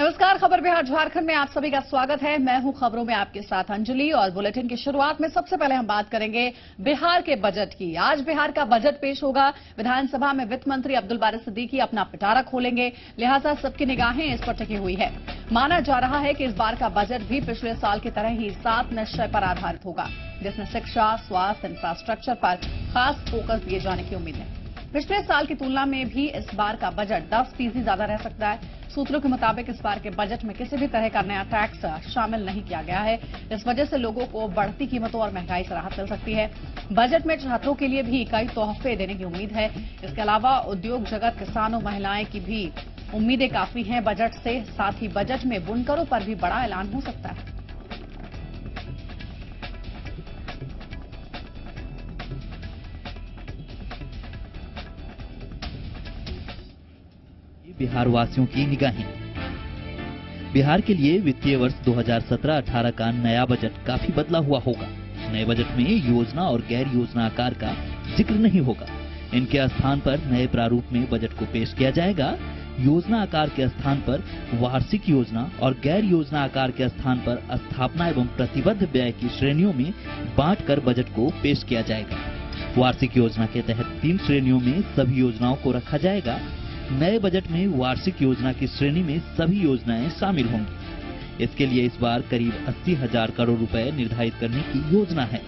नमस्कार, खबर बिहार झारखंड में आप सभी का स्वागत है। मैं हूं खबरों में आपके साथ अंजलि और बुलेटिन की शुरुआत में सबसे पहले हम बात करेंगे बिहार के बजट की। आज बिहार का बजट पेश होगा। विधानसभा में वित्त मंत्री अब्दुल बारी सिद्दीकी अपना पिटारा खोलेंगे, लिहाजा सबकी निगाहें इस पर टिकी हुई है। माना जा रहा है कि इस बार का बजट भी पिछले साल की तरह ही 7 निश्चय पर आधारित होगा, जिसमें शिक्षा, स्वास्थ्य, इंफ्रास्ट्रक्चर पर खास फोकस दिए जाने की उम्मीद है। पिछले साल की तुलना में भी इस बार का बजट 10% ज्यादा रह सकता है। सूत्रों के मुताबिक इस बार के बजट में किसी भी तरह का नया टैक्स शामिल नहीं किया गया है। इस वजह से लोगों को बढ़ती कीमतों और महंगाई से राहत मिल सकती है। बजट में छात्रों के लिए भी कई तोहफे देने की उम्मीद है। इसके अलावा उद्योग जगत, किसानों, महिलाएं की भी उम्मीदें काफी हैं बजट से। साथ ही बजट में बुनकरों पर भी बड़ा ऐलान हो सकता है। बिहार वासियों की निगाहें। बिहार के लिए वित्तीय वर्ष 2017-18 का नया बजट काफी बदला हुआ होगा। नए बजट में योजना और गैर योजना आकार का जिक्र नहीं होगा। इनके स्थान पर नए प्रारूप में बजट को पेश किया जाएगा। योजना आकार के स्थान पर वार्षिक योजना और गैर योजना आकार के स्थान पर स्थापना एवं प्रतिबद्ध व्यय की श्रेणियों में बांटकर बजट को पेश किया जाएगा। वार्षिक योजना के तहत 3 श्रेणियों में सभी योजनाओं को रखा जाएगा। नए बजट में वार्षिक योजना की श्रेणी में सभी योजनाएं शामिल होंगी। इसके लिए इस बार करीब 80,000 करोड़ रुपए निर्धारित करने की योजना है।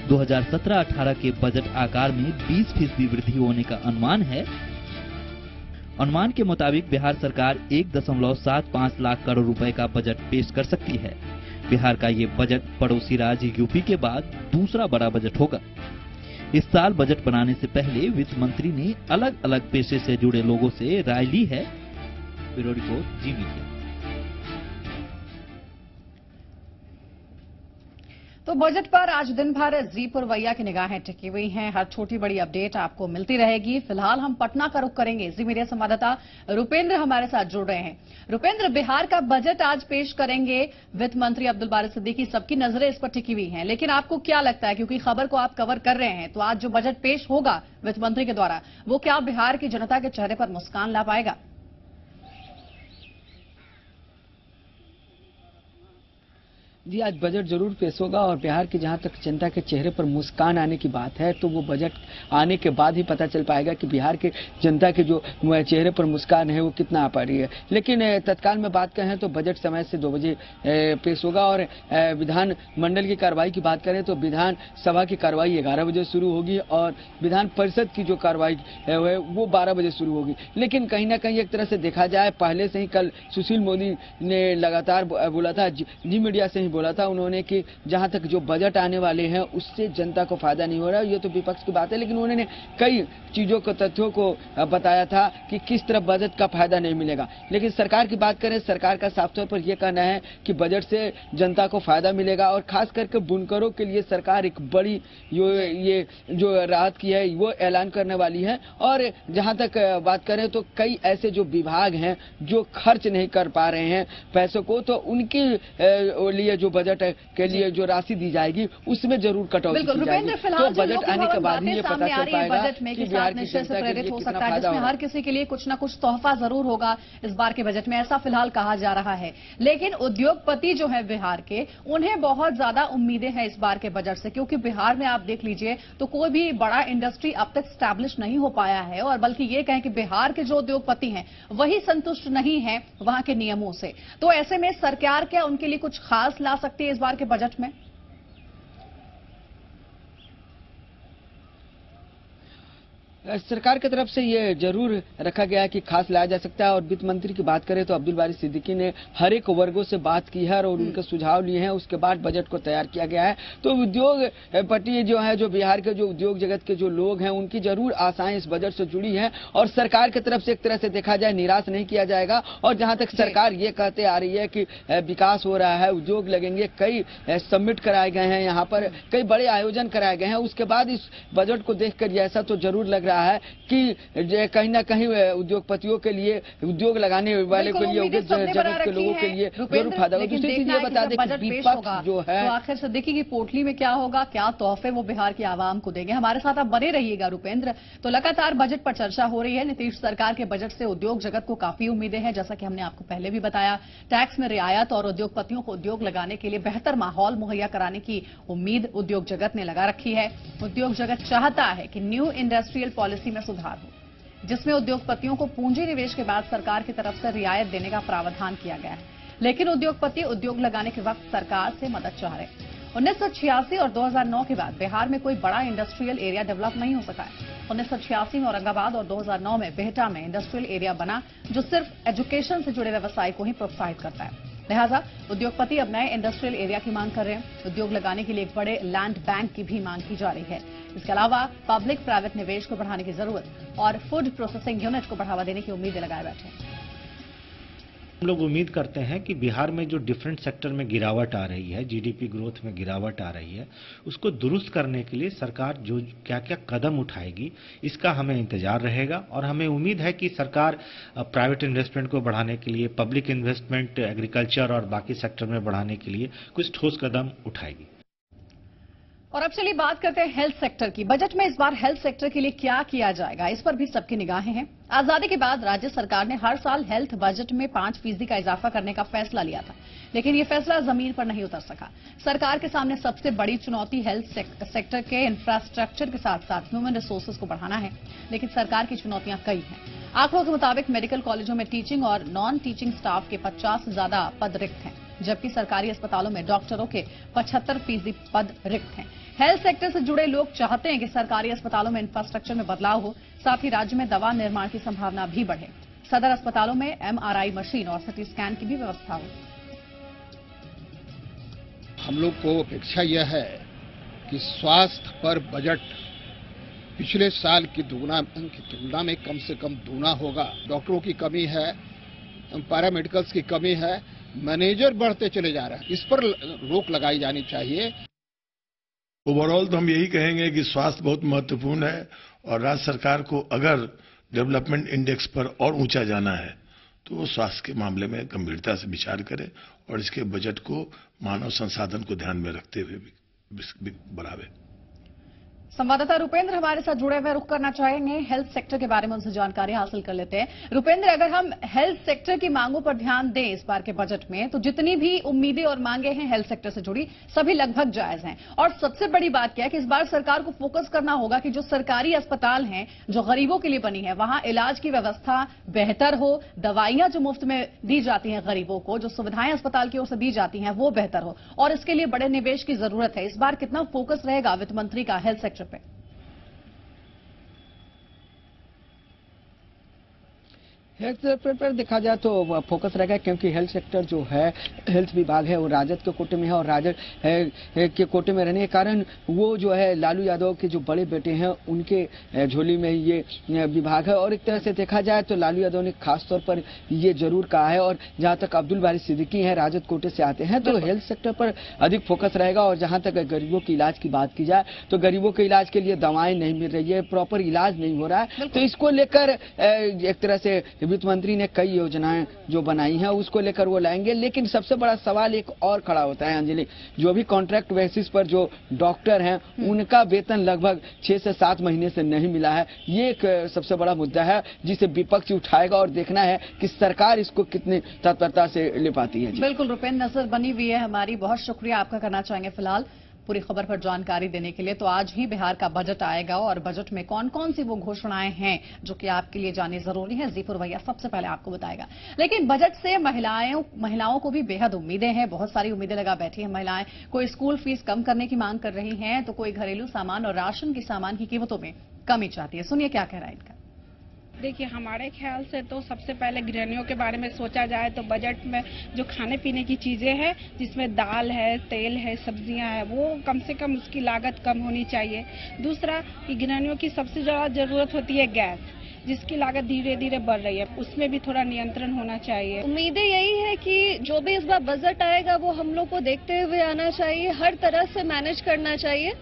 2017-18 के बजट आकार में 20% वृद्धि होने का अनुमान है। अनुमान के मुताबिक बिहार सरकार 1.75 लाख करोड़ रुपए का बजट पेश कर सकती है। बिहार का ये बजट पड़ोसी राज्य यूपी के बाद दूसरा बड़ा बजट होगा। इस साल बजट बनाने से पहले वित्त मंत्री ने अलग अलग पेशे से जुड़े लोगों से राय ली है। ब्यूरो रिपोर्ट, जी मीडिया। तो बजट पर आज दिन भर जी पुरवैया की निगाहें टिकी हुई हैं। हर छोटी बड़ी अपडेट आपको मिलती रहेगी। फिलहाल हम पटना का रुख करेंगे। जी मीडिया संवाददाता रुपेंद्र हमारे साथ जुड़ रहे हैं। रुपेंद्र, बिहार का बजट आज पेश करेंगे वित्त मंत्री अब्दुल बारी सिद्दीकी, सबकी नजरें इस पर टिकी हुई हैं, लेकिन आपको क्या लगता है, क्योंकि खबर को आप कवर कर रहे हैं, तो आज जो बजट पेश होगा वित्त मंत्री के द्वारा, वो क्या बिहार की जनता के चेहरे पर मुस्कान ला पाएगा? जी, आज बजट जरूर पेश होगा और बिहार की जहां तक जनता के चेहरे पर मुस्कान आने की बात है, तो वो बजट आने के बाद ही पता चल पाएगा कि बिहार के जनता के जो चेहरे पर मुस्कान है वो कितना आ पा रही है। लेकिन तत्काल में बात करें तो बजट समय से 2 बजे पेश होगा और विधान मंडल की कार्रवाई की बात करें तो विधान सभा की कार्रवाई 11 बजे शुरू होगी और विधान परिषद की जो कार्रवाई है वो 12 बजे शुरू होगी। लेकिन कहीं ना कहीं एक तरह से देखा जाए, पहले से ही कल सुशील मोदी ने लगातार बोला था, जी मीडिया से बोला था उन्होंने कि जहां तक जो बजट आने वाले हैं उससे जनता को फायदा नहीं हो रहा। ये तो विपक्ष की बात है, लेकिन उन्होंने कई चीजों को, तथ्यों को बताया था कि किस तरह बजट का फायदा नहीं मिलेगा। लेकिन सरकार की बात करें, सरकार का साफ तौर पर यह कहना है कि बजट से जनता को फायदा मिलेगा और खास करके बुनकरों के लिए सरकार एक बड़ी ये जो राहत की है वो ऐलान करने वाली है। और जहां तक बात करें तो कई ऐसे जो विभाग हैं जो खर्च नहीं कर पा रहे हैं पैसों को, तो उनके लिए जो बजट के लिए जो राशि दी जाएगी उसमें जरूर कटौती की जाएगी। तो बजट आने के बाद ही ये पता चल पाएगा कि बिहार की जनता के लिए कितना फायदा होगा। हर किसी के लिए कुछ न कुछ तोहफा जरूर होगा इस बार के बजट में, ऐसा फिलहाल कहा जा रहा है। लेकिन उद्योगपति जो है बिहार के, उन्हें बहुत ज्यादा उम्मीदें हैं इस बार के बजट से, क्योंकि बिहार में आप देख लीजिए तो कोई भी बड़ा इंडस्ट्री अब तक स्टैब्लिश नहीं हो पाया है, और बल्कि ये कहें कि बिहार के जो उद्योगपति हैं वही संतुष्ट नहीं है वहां के नियमों से। तो ऐसे में सरकार क्या उनके लिए कुछ खास ला सकती है इस बार के बजट में? सरकार की तरफ से ये जरूर रखा गया है कि खास लाया जा सकता है। और वित्त मंत्री की बात करें तो अब्दुल बारी सिद्दीकी ने हर एक वर्गों से बात की है और उनके सुझाव लिए हैं, उसके बाद बजट को तैयार किया गया है। तो उद्योगपति जो है, जो बिहार के जो उद्योग जगत के जो लोग हैं, उनकी जरूर आशाएं इस बजट से जुड़ी हैं और सरकार की तरफ से एक तरह से देखा जाए निराश नहीं किया जाएगा। और जहां तक सरकार ये कहते आ रही है कि विकास हो रहा है, उद्योग लगेंगे, कई समिट कराए गए हैं, यहाँ पर कई बड़े आयोजन कराए गए हैं, उसके बाद इस बजट को देखकर ऐसा तो जरूर लग रहा है कि कहीं ना कहीं उद्योगपतियों के लिए, उद्योग लगाने वाले के लिए, जरूरत के लोगों के लिए जरूर फायदा होगा। दूसरी चीज ये बता दें कि विपक्ष जो है, तो आखिर से देखिए कि पोटली में क्या होगा, क्या तोहफे वो बिहार की आवाम को देंगे। हमारे साथ आप बने रहिएगा रुपेंद्र। तो लगातार बजट पर चर्चा हो रही है। नीतीश सरकार के बजट से उद्योग जगत को काफी उम्मीदें हैं, जैसा कि हमने आपको पहले भी बताया। टैक्स में रियायत और उद्योगपतियों को उद्योग लगाने के लिए बेहतर माहौल मुहैया कराने की उम्मीद उद्योग जगत ने लगा रखी है। उद्योग जगत चाहता है कि न्यू इंडस्ट्रियल पॉलिसी में सुधार हो, जिसमें उद्योगपतियों को पूंजी निवेश के बाद सरकार की तरफ से रियायत देने का प्रावधान किया गया है। लेकिन उद्योगपति उद्योग लगाने के वक्त सरकार से मदद चाह रहे हैं। 1986 और 2009 के बाद बिहार में कोई बड़ा इंडस्ट्रियल एरिया डेवलप नहीं हो सका है। 1986 में औरंगाबाद और 2009 में बिहटा में इंडस्ट्रियल एरिया बना, जो सिर्फ एजुकेशन से जुड़े व्यवसाय को ही प्रोत्साहित करता है। लिहाजा उद्योगपति अब नए इंडस्ट्रियल एरिया की मांग कर रहे हैं। उद्योग लगाने के लिए एक बड़े लैंड बैंक की भी मांग की जा रही है। इसके अलावा पब्लिक प्राइवेट निवेश को बढ़ाने की जरूरत और फूड प्रोसेसिंग यूनिट को बढ़ावा देने की उम्मीदें लगाए बैठे हैं। हम लोग उम्मीद करते हैं कि बिहार में जो डिफरेंट सेक्टर में गिरावट आ रही है, जीडीपी ग्रोथ में गिरावट आ रही है, उसको दुरुस्त करने के लिए सरकार जो क्या क्या कदम उठाएगी, इसका हमें इंतजार रहेगा। और हमें उम्मीद है कि सरकार प्राइवेट इन्वेस्टमेंट को बढ़ाने के लिए, पब्लिक इन्वेस्टमेंट एग्रीकल्चर और बाकी सेक्टर में बढ़ाने के लिए कुछ ठोस कदम उठाएगी। और अब चलिए बात करते हैं हेल्थ सेक्टर की। बजट में इस बार हेल्थ सेक्टर के लिए क्या किया जाएगा, इस पर भी सबकी निगाहें हैं। आजादी के बाद राज्य सरकार ने हर साल हेल्थ बजट में 5% का इजाफा करने का फैसला लिया था, लेकिन ये फैसला जमीन पर नहीं उतर सका। सरकार के सामने सबसे बड़ी चुनौती हेल्थ सेक्टर के इंफ्रास्ट्रक्चर के साथ साथ ह्यूमन रिसोर्सेज को बढ़ाना है, लेकिन सरकार की चुनौतियां कई हैं। आंकड़ों के मुताबिक मेडिकल कॉलेजों में टीचिंग और नॉन टीचिंग स्टाफ के 50 से ज्यादा पद रिक्त हैं, जबकि सरकारी अस्पतालों में डॉक्टरों के 75% पद रिक्त हैं। हेल्थ सेक्टर से जुड़े लोग चाहते हैं कि सरकारी अस्पतालों में इंफ्रास्ट्रक्चर में बदलाव हो, साथ ही राज्य में दवा निर्माण की संभावना भी बढ़े। सदर अस्पतालों में MRI मशीन और सिटी स्कैन की भी व्यवस्था हो। हम लोग को अपेक्षा यह है कि स्वास्थ्य पर बजट पिछले साल की तुलना में कम से कम दूना होगा। डॉक्टरों की कमी है, पैरामेडिकल्स की कमी है, मैनेजर बढ़ते चले जा रहे हैं, इस पर रोक लगाई जानी चाहिए। ओवरऑल तो हम यही कहेंगे कि स्वास्थ्य बहुत महत्वपूर्ण है और राज्य सरकार को अगर डेवलपमेंट इंडेक्स पर और ऊंचा जाना है तो वो स्वास्थ्य के मामले में गंभीरता से विचार करे और इसके बजट को मानव संसाधन को ध्यान में रखते हुए भी बढ़ावे। संवाददाता रुपेंद्र हमारे साथ जुड़े हुए, रुख करना चाहेंगे हेल्थ सेक्टर के बारे में, उनसे जानकारी हासिल कर लेते हैं। रुपेंद्र, अगर हम हेल्थ सेक्टर की मांगों पर ध्यान दें इस बार के बजट में, तो जितनी भी उम्मीदें और मांगे हैं हेल्थ सेक्टर से जुड़ी, सभी लगभग जायज हैं। और सबसे बड़ी बात क्या है कि इस बार सरकार को फोकस करना होगा कि जो सरकारी अस्पताल हैं, जो गरीबों के लिए बनी है, वहां इलाज की व्यवस्था बेहतर हो, दवाइयां जो मुफ्त में दी जाती हैं गरीबों को, जो सुविधाएं अस्पताल की ओर से दी जाती हैं, वो बेहतर हो, और इसके लिए बड़े निवेश की जरूरत है। इस बार कितना फोकस रहेगा वित्त मंत्री का हेल्थ सेक्टर पे? हेल्थ सेक्टर पर देखा जाए तो फोकस रहेगा, क्योंकि हेल्थ सेक्टर जो है, हेल्थ विभाग है, वो राजद के कोटे में है और राजद के कोटे में रहने के कारण वो जो है लालू यादव के जो बड़े बेटे हैं उनके झोली में ये विभाग है। और एक तरह से देखा जाए तो लालू यादव ने खासतौर पर ये जरूर कहा है, और जहां तक अब्दुल बारी सिद्दीकी हैं, राजद कोटे से आते हैं, तो हेल्थ सेक्टर पर अधिक फोकस रहेगा। और जहां तक गरीबों के इलाज की बात की जाए तो गरीबों के इलाज के लिए दवाएं नहीं मिल रही है, प्रॉपर इलाज नहीं हो रहा है, तो इसको लेकर एक तरह से वित्त मंत्री ने कई योजनाएं जो बनाई हैं उसको लेकर वो लाएंगे। लेकिन सबसे बड़ा सवाल एक और खड़ा होता है अंजलि, जो भी कॉन्ट्रैक्ट बेसिस पर जो डॉक्टर हैं उनका वेतन लगभग 6 से 7 महीने से नहीं मिला है। ये एक सबसे बड़ा मुद्दा है जिसे विपक्ष उठाएगा और देखना है कि सरकार इसको कितनी तत्परता से ले पाती है। बिल्कुल रुपेंद्र, नजर बनी हुई है हमारी, बहुत शुक्रिया आपका करना चाहेंगे फिलहाल पूरी खबर पर जानकारी देने के लिए। तो आज ही बिहार का बजट आएगा और बजट में कौन कौन सी वो घोषणाएं हैं जो कि आपके लिए जाननी जरूरी है, जीपुर भैया सबसे पहले आपको बताएगा। लेकिन बजट से महिलाओं को भी बेहद उम्मीदें हैं, बहुत सारी उम्मीदें लगा बैठी हैं महिलाएं। कोई स्कूल फीस कम करने की मांग कर रही हैं, तो कोई घरेलू सामान और राशन की सामान की कीमतों में कमी चाहती है। सुनिए क्या कह रहा है इनका। देखिए, हमारे ख्याल से तो सबसे पहले गृहिणियों के बारे में सोचा जाए तो बजट में जो खाने पीने की चीजें हैं, जिसमें दाल है, तेल है, सब्जियां हैं, वो कम से कम उसकी लागत कम होनी चाहिए। दूसरा कि गृहिणियों की सबसे ज्यादा जरूरत होती है गैस, जिसकी लागत धीरे धीरे बढ़ रही है, उसमें भी थोड़ा नियंत्रण होना चाहिए। उम्मीदें यही है कि जो भी इस बार बजट आएगा वो हम लोग को देखते हुए आना चाहिए, हर तरह से मैनेज करना चाहिए।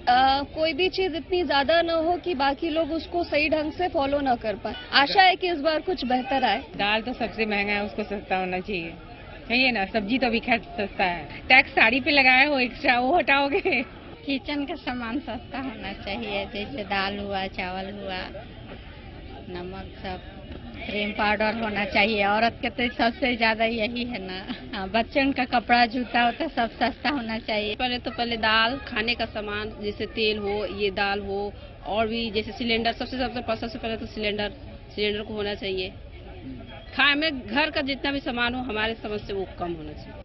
कोई भी चीज इतनी ज्यादा न हो कि बाकी लोग उसको सही ढंग से फॉलो न कर पाए। आशा है कि इस बार कुछ बेहतर आए। दाल तो सबसे महंगा है, उसको सस्ता होना चाहिए। चाहिए ना, सब्जी तो अभी खैर सस्ता है। टैक्स साड़ी पे लगाया हो एक्स्ट्रा, वो हटाओगे। किचन का सामान सस्ता होना चाहिए, जैसे दाल हुआ, चावल हुआ, नमक, सब क्रीम पाउडर होना चाहिए। औरत के तो सबसे ज्यादा यही है ना। हाँ, बच्चों का कपड़ा जूता होता सब सस्ता होना चाहिए। पहले दाल, खाने का सामान जैसे तेल हो, ये दाल हो, और भी जैसे सिलेंडर, सबसे पहले तो सिलेंडर को होना चाहिए। खाए में घर का जितना भी सामान हो हमारे समझ से वो कम होना चाहिए।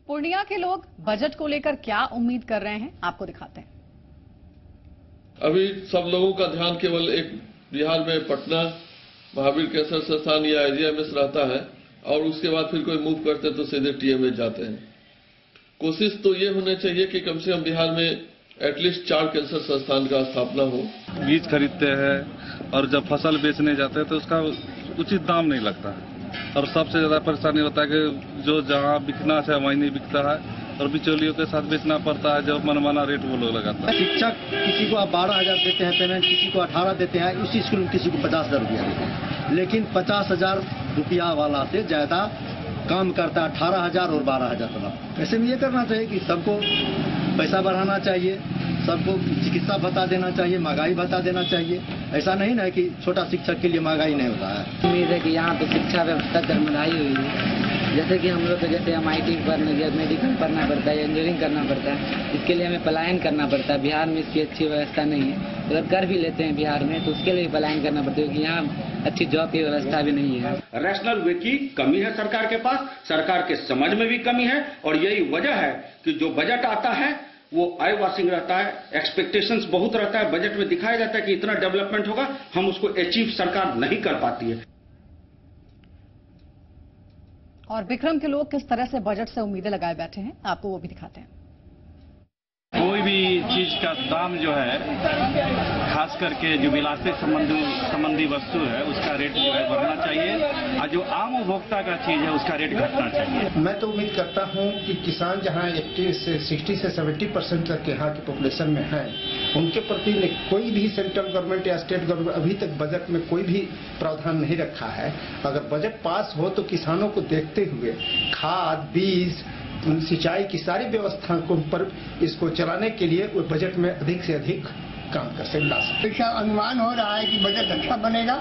पूर्णिया के लोग बजट को लेकर क्या उम्मीद कर रहे हैं, आपको दिखाते हैं। अभी सब लोगों का ध्यान केवल एक बिहार में पटना महावीर कैंसर संस्थान या IGMS रहता है, और उसके बाद फिर कोई मूव करते हैं तो सीधे TMS जाते हैं। कोशिश तो ये होनी चाहिए कि कम से कम बिहार में एटलीस्ट 4 कैंसर संस्थान का स्थापना हो। बीज खरीदते हैं और जब फसल बेचने जाते हैं तो उसका उचित दाम नहीं लगता है, और सबसे ज्यादा परेशानी होता है कि जो जहाँ बिकना चाहिए वहीं नहीं बिकता है, और बिचौलियों के साथ बेचना पड़ता है, जो मनमाना रेट वो लोग लगाता है। शिक्षक किसी को आप 12,000 देते हैं पेमेंट, किसी को 18 देते हैं, उसी स्कूल में किसी को 50,000 रुपया देते हैं, लेकिन 50,000 रुपया वाला से ज्यादा काम करता है 18,000 और 12,000 तक। ऐसे में ये करना चाहिए कि सबको पैसा बढ़ाना चाहिए, सबको चिकित्सा भत्ता देना चाहिए, महंगाई भत्ता देना चाहिए। ऐसा नहीं ना कि छोटा शिक्षक के लिए महंगाई नहीं होता है। उम्मीद है कि यहाँ पे शिक्षा व्यवस्था डगमगाई हुई है। जैसे कि हम लोग को जैसे MIT पढ़ने, मेडिकल पढ़ना पड़ता है, इंजीनियरिंग करना पड़ता है, इसके लिए हमें पलायन करना पड़ता है। बिहार में इसकी अच्छी व्यवस्था नहीं है। अगर कर भी लेते हैं बिहार में तो उसके लिए पलायन करना पड़ता है, क्योंकि यहाँ अच्छी जॉब की व्यवस्था भी नहीं है। रैशनल वे की कमी है सरकार के पास, सरकार के समझ में भी कमी है, और यही वजह है कि जो बजट आता है वो आई वॉशिंग रहता है, एक्सपेक्टेशंस बहुत रहता है। बजट में दिखाया जाता है कि इतना डेवलपमेंट होगा, हम उसको अचीव सरकार नहीं कर पाती है। और विक्रम के लोग किस तरह से बजट से उम्मीदें लगाए बैठे हैं, आपको वो भी दिखाते हैं। कोई भी चीज का दाम जो है, खास करके जो विलासिक संबंधी वस्तु है, उसका रेट जो है बढ़ना चाहिए, और जो आम उपभोक्ता का चीज है उसका रेट घटना चाहिए। मैं तो उम्मीद करता हूं कि किसान जहां 60 से 70% तक यहाँ की पॉपुलेशन में है, उनके प्रति कोई भी सेंट्रल गवर्नमेंट या स्टेट गवर्नमेंट अभी तक बजट में कोई भी प्रावधान नहीं रखा है। अगर बजट पास हो तो किसानों को देखते हुए खाद, बीज, सिंचाई की सारी व्यवस्था को पर इसको चलाने के लिए वो बजट में अधिक से अधिक काम कर सकते। ऐसा अनुमान हो रहा है कि बजट अच्छा बनेगा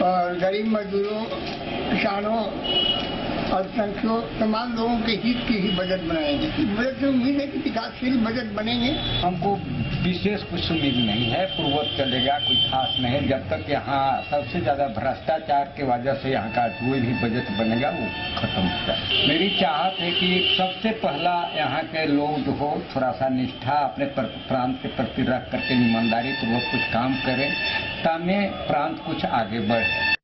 और गरीब मजदूरों, किसानों, अल्पसंख्यकों, तमाम लोगों के हित की ही बजट बनाएंगे। बजट से उम्मीद है कि विकासशील बजट बनेंगे। हमको विशेष कुछ उम्मीद नहीं है, पूर्ववत चलेगा, कोई खास नहीं। जब तक यहाँ सबसे ज्यादा भ्रष्टाचार की वजह से यहाँ का कोई भी बजट बनेगा वो खत्म होता है। मेरी चाहत है कि सबसे पहला यहाँ के लोग जो हो थोड़ा सा निष्ठा अपने प्रांत के प्रति रख करके ईमानदारी पूर्वक कुछ काम करें, ताकि प्रांत कुछ आगे बढ़े।